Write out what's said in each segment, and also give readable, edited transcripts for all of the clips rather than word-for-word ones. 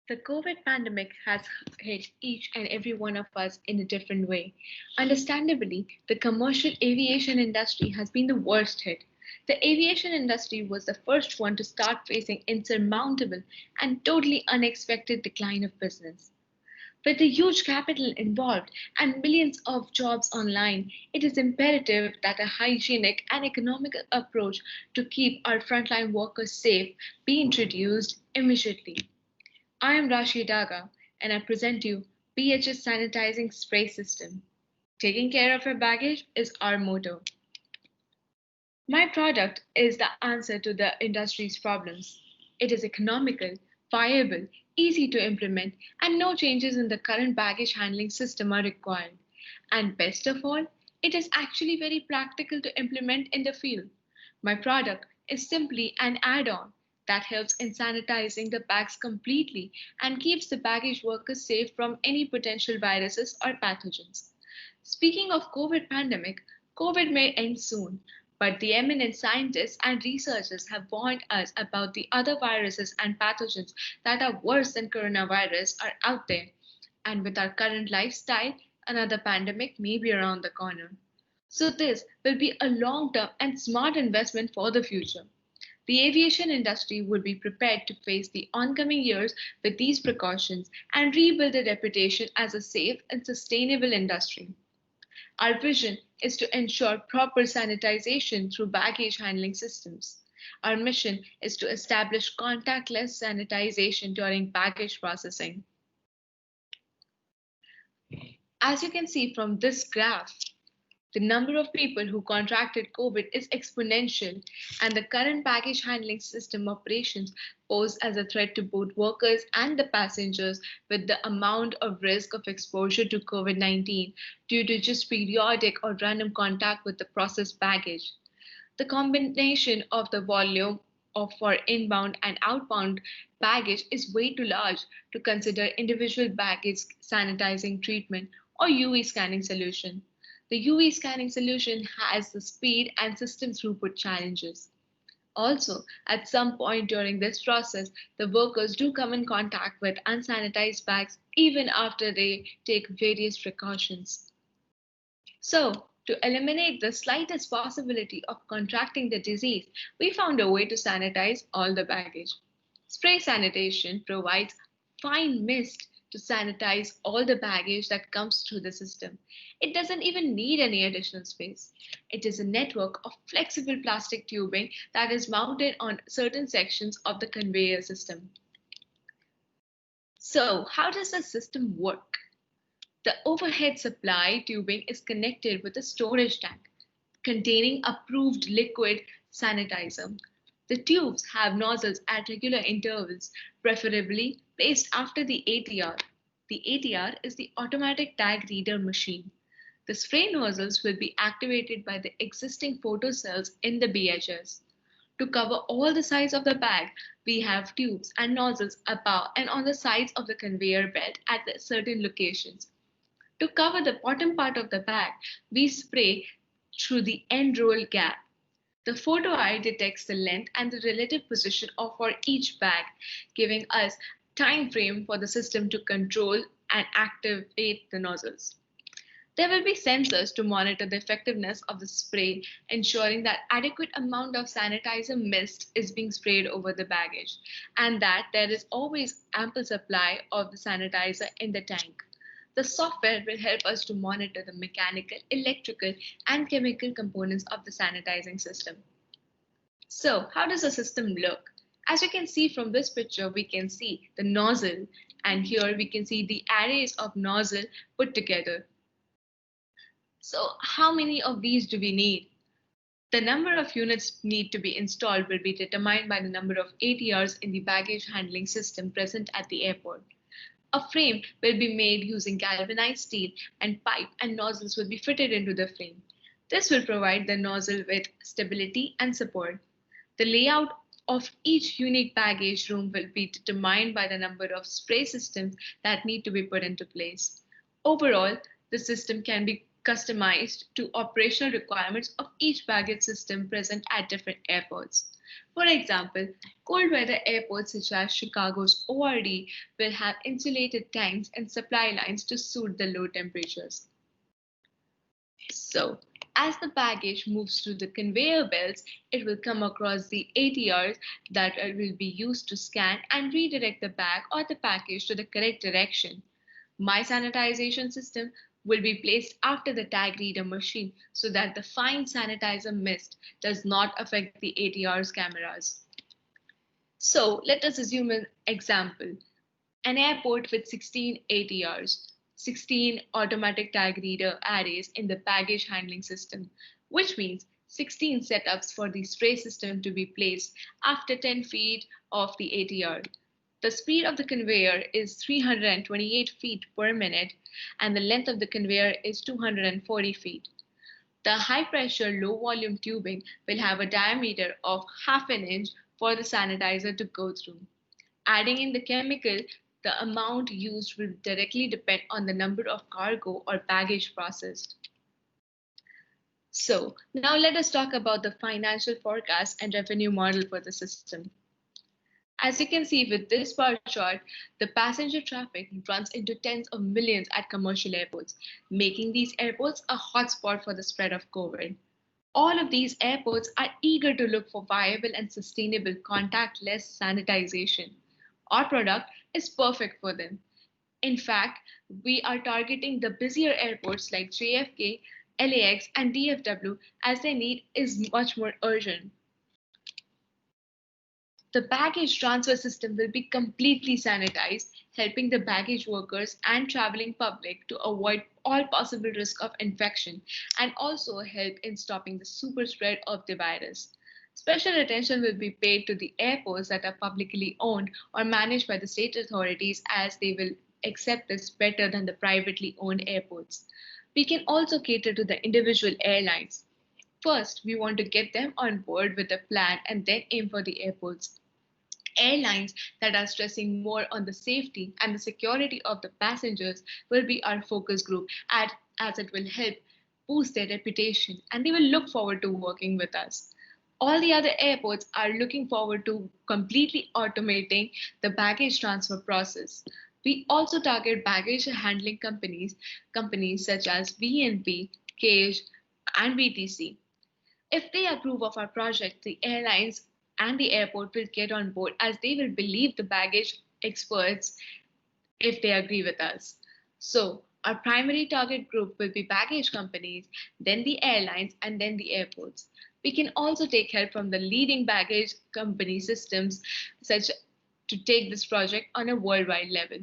The COVID pandemic has hit each and every one of us in a different way. Understandably, the commercial aviation industry has been the worst hit. The aviation industry was the first one to start facing insurmountable and totally unexpected decline of business. With the huge capital involved and millions of jobs online, it is imperative that a hygienic and economical approach to keep our frontline workers safe be introduced immediately. I am Rashi Daga and I present you BHS Sanitizing Spray System. Taking care of your baggage is our motto. My product is the answer to the industry's problems. It is economical, viable, easy to implement, and no changes in the current baggage handling system are required. And best of all, it is actually very practical to implement in the field. My product is simply an add on that helps in sanitizing the bags completely and keeps the baggage workers safe from any potential viruses or pathogens. Speaking of COVID pandemic, COVID may end soon, but the eminent scientists and researchers have warned us about the other viruses and pathogens that are worse than coronavirus are out there. And with our current lifestyle, another pandemic may be around the corner. So this will be a long-term and smart investment for the future. The aviation industry would be prepared to face the oncoming years with these precautions and rebuild a reputation as a safe and sustainable industry. Our vision is to ensure proper sanitization through baggage handling systems. Our mission is to establish contactless sanitization during baggage processing. As you can see from this graph, the number of people who contracted COVID is exponential, and the current baggage handling system operations pose as a threat to both workers and the passengers with the amount of risk of exposure to COVID 19 due to just periodic or random contact with the processed baggage. The combination of the volume of for inbound and outbound baggage is way too large to consider individual baggage sanitizing treatment or UV scanning solution. The UV scanning solution has the speed and system throughput challenges. Also, at some point during this process, the workers do come in contact with unsanitized bags even after they take various precautions. So, to eliminate the slightest possibility of contracting the disease, we found a way to sanitize all the baggage. Spray sanitation provides fine mist to sanitize all the baggage that comes through the system. It doesn't even need any additional space. It is a network of flexible plastic tubing that is mounted on certain sections of the conveyor system. So, how does the system work? The overhead supply tubing is connected with a storage tank containing approved liquid sanitizer. The tubes have nozzles at regular intervals, preferably placed after the ATR. The ATR is the automatic tag reader machine. The spray nozzles will be activated by the existing photocells in the BHS. To cover all the sides of the bag, we have tubes and nozzles above and on the sides of the conveyor belt at certain locations. To cover the bottom part of the bag, we spray through the end roll gap. The photo eye detects the length and the relative position of for each bag, giving us time frame for the system to control and activate the nozzles. There will be sensors to monitor the effectiveness of the spray, ensuring that adequate amount of sanitizer mist is being sprayed over the baggage and that there is always ample supply of the sanitizer in the tank. The software will help us to monitor the mechanical, electrical, and chemical components of the sanitizing system. So, how does the system look? As you can see from this picture, we can see the nozzle, and here we can see the arrays of nozzle put together. So, how many of these do we need? The number of units need to be installed will be determined by the number of ATRs in the baggage handling system present at the airport. A frame will be made using galvanized steel and pipe and nozzles will be fitted into the frame. This will provide the nozzle with stability and support. The layout of each unique baggage room will be determined by the number of spray systems that need to be put into place. Overall, the system can be customized to operational requirements of each baggage system present at different airports. For example, cold weather airports such as Chicago's ORD will have insulated tanks and supply lines to suit the low temperatures. So, as the baggage moves through the conveyor belts, it will come across the ATRs that will be used to scan and redirect the bag or the package to the correct direction. My sanitization system will be placed after the tag reader machine so that the fine sanitizer mist does not affect the ATR's cameras. So let us assume an example, an airport with 16 ATRs, 16 automatic tag reader arrays in the baggage handling system, which means 16 setups for the spray system to be placed after 10 feet of the ATR. The speed of the conveyor is 328 feet per minute, and the length of the conveyor is 240 feet. The high pressure, low volume tubing will have a diameter of half an inch for the sanitizer to go through. Adding in the chemical, the amount used will directly depend on the number of cargo or baggage processed. So, now let us talk about the financial forecast and revenue model for the system. As you can see with this bar chart, the passenger traffic runs into tens of millions at commercial airports, making these airports a hotspot for the spread of COVID. All of these airports are eager to look for viable and sustainable contactless sanitization. Our product is perfect for them. In fact, we are targeting the busier airports like JFK, LAX, and DFW as their need is much more urgent. The baggage transfer system will be completely sanitized, helping the baggage workers and traveling public to avoid all possible risk of infection and also help in stopping the super spread of the virus. Special attention will be paid to the airports that are publicly owned or managed by the state authorities as they will accept this better than the privately owned airports. We can also cater to the individual airlines. First, we want to get them on board with a plan and then aim for the airports. Airlines that are stressing more on the safety and the security of the passengers will be our focus group as it will help boost their reputation and they will look forward to working with us. All the other airports are looking forward to completely automating the baggage transfer process. We also target baggage handling companies such as VNP, Cage, and VTC. If they approve of our project, the airlines and the airport will get on board as they will believe the baggage experts if they agree with us. So, our primary target group will be baggage companies, then the airlines, and then the airports. We can also take help from the leading baggage company systems such to take this project on a worldwide level.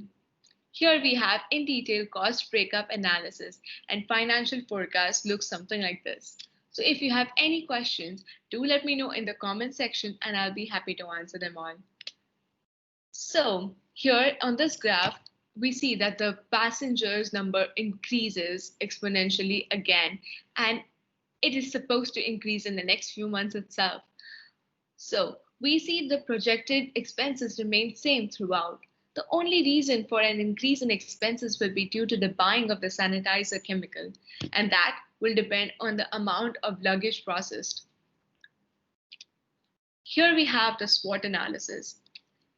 Here we have in detail cost breakup analysis and financial forecast looks something like this. So if you have any questions, do let me know in the comment section and I'll be happy to answer them all. So here on this graph, we see that the passengers number increases exponentially again, and it is supposed to increase in the next few months itself. So we see the projected expenses remain same throughout. The only reason for an increase in expenses will be due to the buying of the sanitizer chemical, and that will depend on the amount of luggage processed. Here we have the SWOT analysis.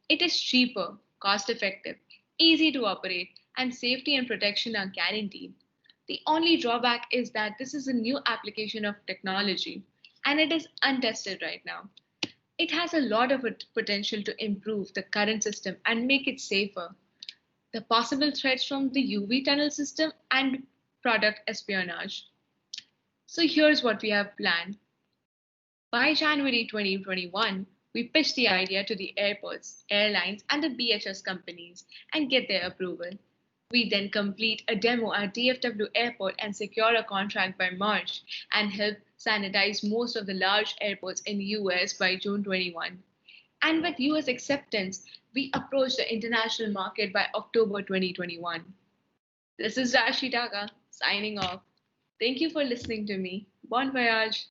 It is cheaper, cost-effective, easy to operate, and safety and protection are guaranteed. The only drawback is that this is a new application of technology, and it is untested right now. It has a lot of potential to improve the current system and make it safer. The possible threats from the UV tunnel system and product espionage. So here's what we have planned. By January 2021, we pitch the idea to the airports, airlines, and the BHS companies and get their approval. We then complete a demo at DFW Airport and secure a contract by March and help sanitize most of the large airports in the US by June 21. And with US acceptance, we approach the international market by October 2021. This is Rashi Taka signing off. Thank you for listening to me. Bon voyage.